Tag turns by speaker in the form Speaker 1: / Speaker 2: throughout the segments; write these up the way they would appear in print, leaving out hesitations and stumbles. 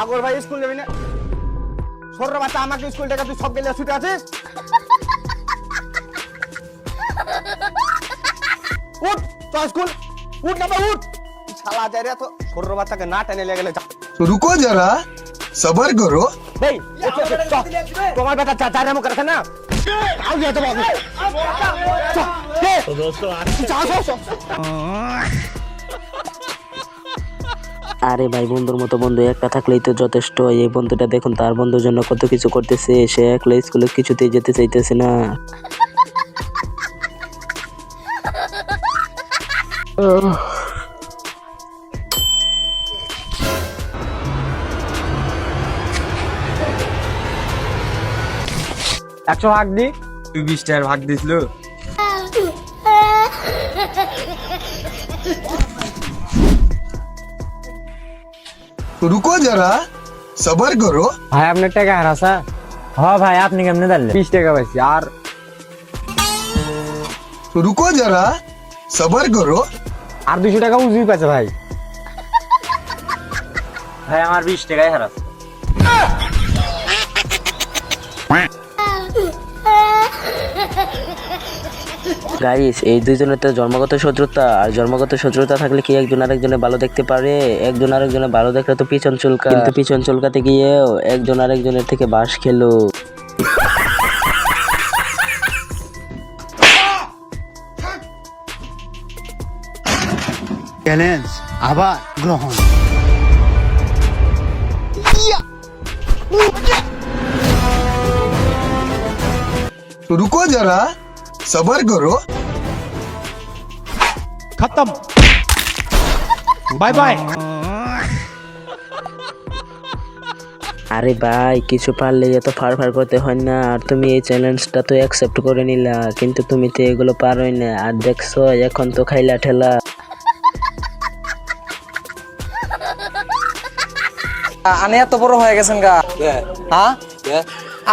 Speaker 1: আগর ভাই স্কুল যাবি না? ছোট বাচ্চা আমাকে স্কুল থেকে তুই সব গেলে ছুটে আছিস? উঠ, চল স্কুল, উঠ না ভাই, উঠ। শালা যাই রে, তো ছোট বাচ্চাকে না টেনে লেগে গেলে
Speaker 2: तो रुको जरा सबर करो।
Speaker 1: এই তোমার বেটা চাচারে মুখ রাখে না, আউ গিয়ে তো বাবু তো দোস্ত
Speaker 3: আরে ভাই, বন্ধুর মতো বন্ধু একটা থাকলেই তো যথেষ্ট। এই বন্ধুটা দেখুন তার বন্ধুর জন্য কত কিছু করতেছে। সে একলা স্কুলে কিছুতেই যেতে চাইতেছে না।
Speaker 1: একশো ভাগ দি, তুই 20 টাকার ভাগ দিছিল।
Speaker 2: तो रुको जरा सबर करो।
Speaker 1: ভাই আপনার টাকা হারাসা? হ্যাঁ ভাই, আপনি কেমনে দিলেন? 20 টাকা পাইছি। আর
Speaker 2: तो रुको जरा सबर करो।
Speaker 1: 200 টাকা উজুই পাইছে ভাই। ভাই আমার 20 টাকাই হারাছে।
Speaker 3: গাইস, এই দুইজনের তো জন্মগত শত্রুতা, আর জন্মগত শত্রুতা থাকলে কি একজন আরেকজনের ভালো দেখতে পারে? একজন আরেকজনের ভালো দেখলে তো পিছন চুলকা, কিন্তু পিছন চুলকাতে গিয়েও একজন আরেকজনের থেকে বাঁশ খেলো।
Speaker 4: চ্যালেঞ্জ আবার গ্রহণ।
Speaker 2: तो रुको जरा सबर करो।
Speaker 4: खत्म, बाय बाय।
Speaker 3: আরে ভাই, কিছু পারলে এত ফাড় করতে হয় না। আর তুমি এই চ্যালেঞ্জটা তো অ্যাকসেপ্ট করে নিলা, কিন্তু তুমি তো এগুলো পারোই না। আর দেখছো এখন তো খাইলা ঠেলা।
Speaker 5: আনে এত বড় হয়ে গেছেন গা, হ্যাঁ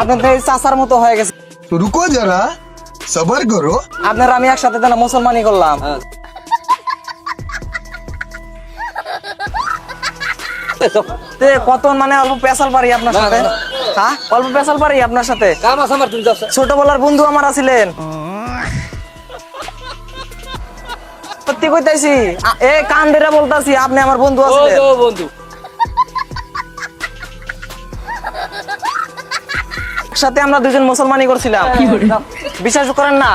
Speaker 5: আপনাদের চাচার মতো হয়ে গেছে।
Speaker 2: तो रुको जरा सबर करो।
Speaker 5: আপনার আমি একসাথে তো না মুসলমানি করলাম। তে কত মানে অল্প পেশাল পারি আপনার সাথে, হ্যাঁ অল্প পেশাল পারি আপনার সাথে। ছোটবেলার বন্ধু আমার আছিলেন, সত্যি কইতাছি। এ কান ধরে বলতাছি, আপনি আমার বন্ধু আছিলেন। একসাথে আমরা দুজন মুসলমানি করছিলাম, বিশ্বাস করেন না?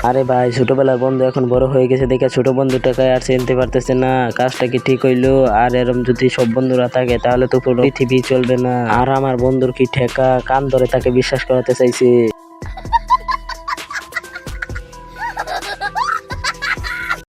Speaker 3: আরে ভাই, ছোটবেলার বন্ধু এখন বড় হয়ে গেছে দেখে ছোট বন্ধুটাকে আর চিনতে পারতেছে না। কাজটা কি ঠিক হইলো? আর এরম যদি সব বন্ধুরা থাকে তাহলে তো পুরো পৃথিবী চলবে না। আর আমার বন্ধুর কি ঠেকা, কান ধরে তাকে বিশ্বাস করাতে চাইছে।